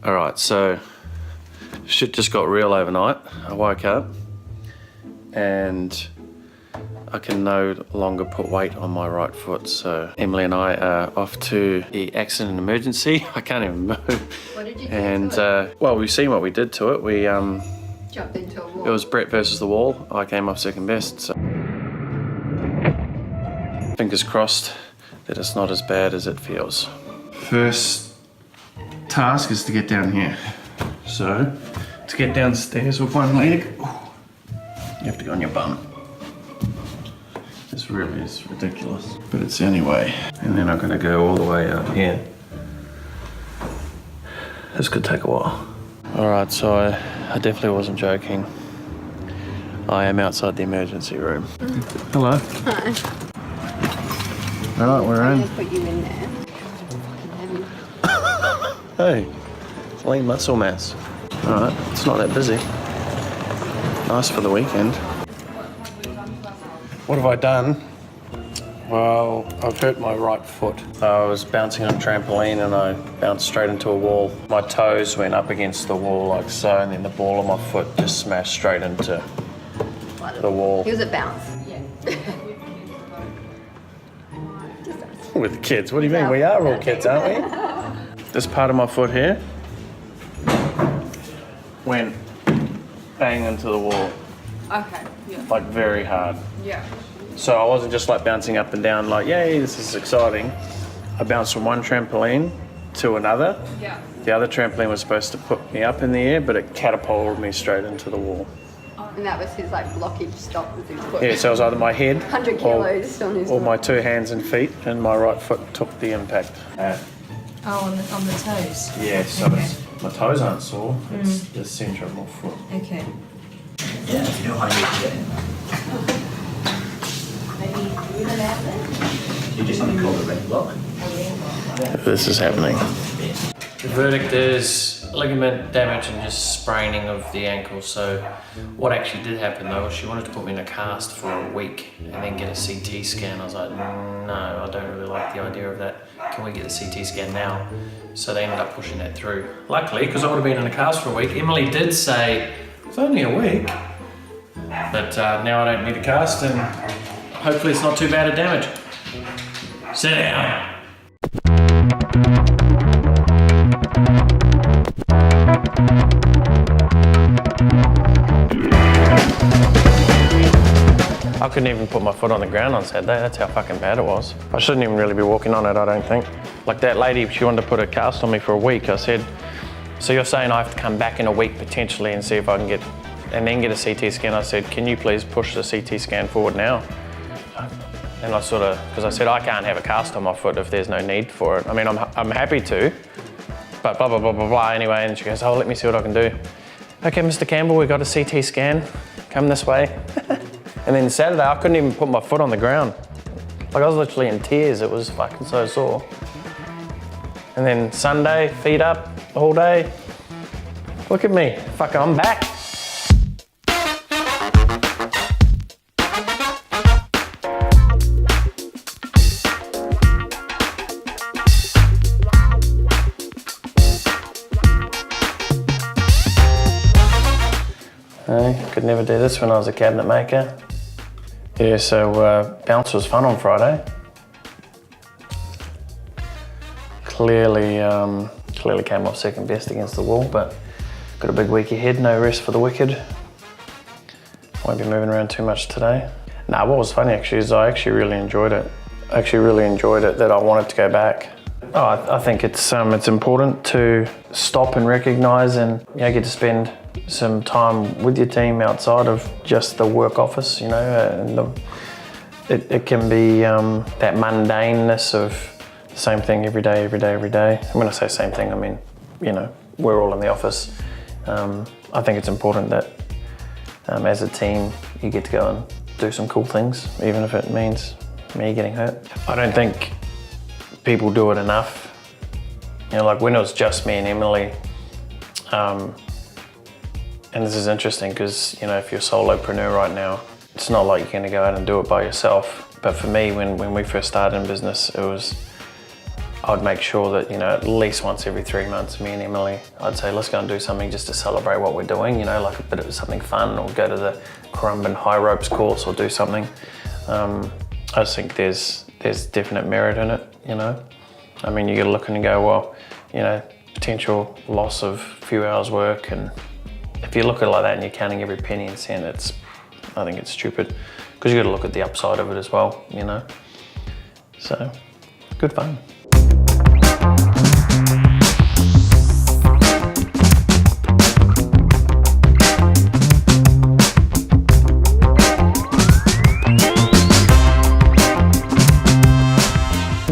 All right, so shit just got real overnight. I woke up and I can no longer put weight on my right foot. So Emily and I are off to the accident emergency. I can't even move. What did you do And to it? well, we've seen what we did to it. We Jumped into a wall. it was Brett versus the wall. I came off second best. So fingers crossed that it's not as bad as it feels. First task is to get down here. So to get downstairs with one leg, you have to go on your bum. This really is ridiculous, but it's the only way. And then I'm gonna go all the way out here. This could take a while. All right, so I definitely wasn't joking. I am outside the emergency room. Hello. Hi. All right, we're I'm in. gonna put you in there. Hey, lean muscle mass. All right, it's not that busy. Nice for the weekend. What have I done? Well, I've hurt my right foot. I was bouncing on a trampoline and I bounced straight into a wall. My toes went up against the wall like so, and then the ball of my foot just smashed straight into the wall. He was at bounce. With the kids, what do you mean? We are all kids, aren't we? This part of my foot here went bang into the wall, Okay, yeah. like very hard. Yeah. So I wasn't just like bouncing up and down like, yay, this is exciting. I bounced from one trampoline to another. Yeah. The other trampoline was supposed to put me up in the air, but it catapulted me straight into the wall. And that was his like blockage stop with his foot. Yeah, so it was either my head 100 kilos on his or foot. my two hands and feet, and my right foot took the impact. Oh, on the toes. Yeah, so my toes aren't sore, it's the centre of my foot. Okay. Yeah, if you know how you get in. You just need to call the red block. This is happening. The verdict is ligament damage and just spraining of the ankle. So what actually did happen though was she wanted to put me in a cast for a week and then get a CT scan. I was like, no, I don't really like the idea of that. Can we get the CT scan now? So they ended up pushing that through. Luckily, because I would have been in a cast for a week, Emily did say, it's only a week. But now I don't need a cast and hopefully it's not too bad a damage. Sit down. I couldn't even put my foot on the ground on Saturday. That's how fucking bad it was. I shouldn't even really be walking on it, I don't think. Like that lady, she wanted to put a cast on me for a week. I said, so you're saying I have to come back in a week potentially and see if I can get, and then get a CT scan. I said, can you please push the CT scan forward now? And I sort of, because I said, I can't have a cast on my foot if there's no need for it. I mean, I'm happy to, but blah, blah, blah, blah, blah. Anyway, and she goes, oh, let me see what I can do. Okay, Mr. Campbell, we got a CT scan. Come this way. And then Saturday, I couldn't even put my foot on the ground. Like I was literally in tears. It was fucking so sore. And then Sunday, feet up all day. Look at me, fuck, I'm back. I could never do this when I was a cabinet maker. Yeah, so bounce was fun on Friday. Clearly came off second best against the wall, but got a big week ahead, no rest for the wicked. Won't be moving around too much today. Nah, what was funny actually is I actually really enjoyed it. That I wanted to go back. Oh, I think it's important to stop and recognise and get to spend some time with your team outside of just the work office, and it can be that mundaneness of the same thing every day. And when I say same thing, I mean, we're all in the office. I think it's important that as a team, you get to go and do some cool things, even if it means me getting hurt. I don't think people do it enough. Like when it was just me and Emily, and this is interesting because, if you're a solopreneur right now, it's not like you're gonna go out and do it by yourself. But for me, when we first started in business, it was I'd make sure that, at least once every 3 months, me and Emily, I'd say, let's go and do something just to celebrate what we're doing, like a bit of something fun, or go to the Currumbin high ropes course or do something. I just think there's definite merit in it, I mean, you got to look and go, well, potential loss of a few hours work, and if you look at it like that and you're counting every penny and cent, I think it's stupid, because you got to look at the upside of it as well, So, good fun.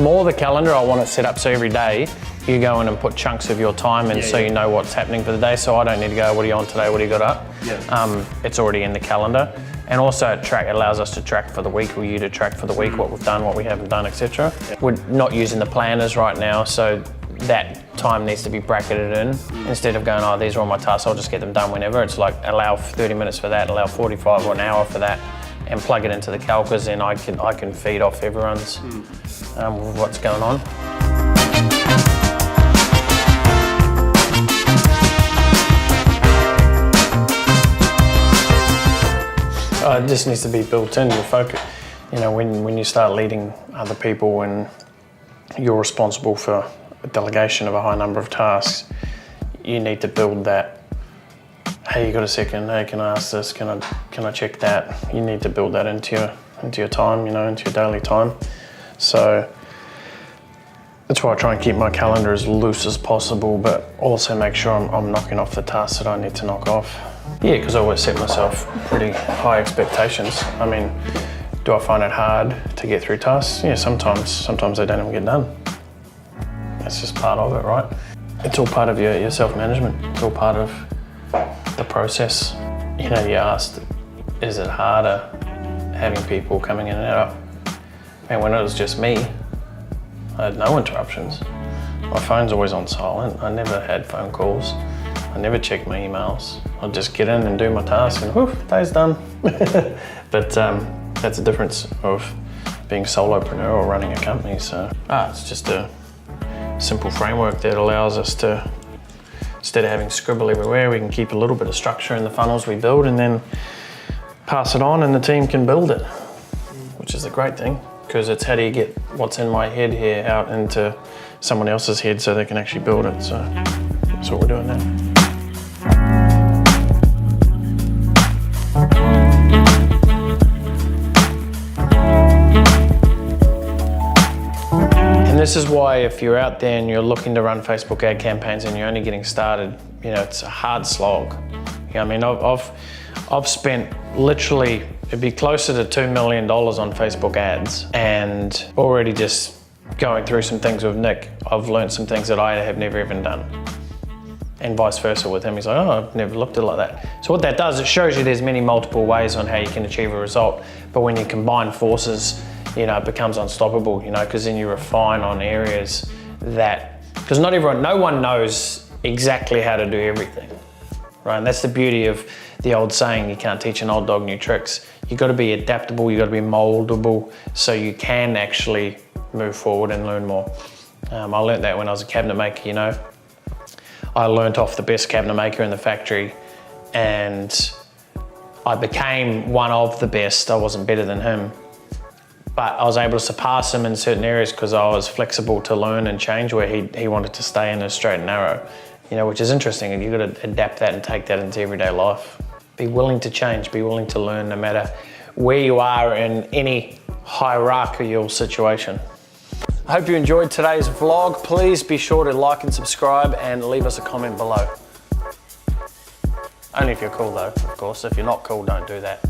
More the calendar I want to set up so every day you go in and put chunks of your time in, so you know what's happening for the day. So I don't need to go, what are you on today, what do you got up? It's already in the calendar. And also it allows us to track for the week, or you to track for the week, what we've done, what we haven't done, etc. We're not using the planners right now, so that time needs to be bracketed in. Instead of going, oh, these are all my tasks, I'll just get them done whenever. It's like, allow 30 minutes for that, allow 45 or an hour for that, and plug it into the calcas, and I can feed off everyone's with what's going on. It just needs to be built in. Your focus, when you start leading other people and you're responsible for a delegation of a high number of tasks, you need to build that. Hey, you got a second? Hey, can I ask this? Can I check that? You need to build that into your time, into your daily time. So that's why I try and keep my calendar as loose as possible, but also make sure I'm knocking off the tasks that I need to knock off. Yeah, because I always set myself pretty high expectations. I mean, do I find it hard to get through tasks? Yeah, sometimes they don't even get done. That's just part of it, right? It's all part of your self-management. It's all part of the process. You asked, is it harder having people coming in and out? And when it was just me, I had no interruptions. My phone's always on silent. I never had phone calls. I never checked my emails. I'd just get in and do my task and whoof, day's done. But that's the difference of being solopreneur or running a company. So it's just a simple framework that allows us to, instead of having scribble everywhere, we can keep a little bit of structure in the funnels we build and then pass it on and the team can build it, which is a great thing, because it's how do you get what's in my head here out into someone else's head so they can actually build it. So that's what we're doing now. And this is why, if you're out there and you're looking to run Facebook ad campaigns and you're only getting started, it's a hard slog. I mean, I've spent literally, it'd be closer to $2 million on Facebook ads, and already just going through some things with Nick, I've learned some things that I have never even done. And vice versa with him. He's like, oh, I've never looked at it like that. So what that does, it shows you there's many multiple ways on how you can achieve a result. But when you combine forces, it becomes unstoppable, because then you refine on areas that, because no one knows exactly how to do everything, right? And that's the beauty of the old saying, you can't teach an old dog new tricks. You've got to be adaptable, you've got to be moldable, so you can actually move forward and learn more. I learned that when I was a cabinet maker, I learned off the best cabinet maker in the factory, and I became one of the best. I wasn't better than him, but I was able to surpass him in certain areas because I was flexible to learn and change where he wanted to stay in a straight and narrow, which is interesting. And you've got to adapt that and take that into everyday life. Be willing to change, be willing to learn no matter where you are in any hierarchical situation. I hope you enjoyed today's vlog. Please be sure to like and subscribe and leave us a comment below. Only if you're cool though, of course. If you're not cool, don't do that.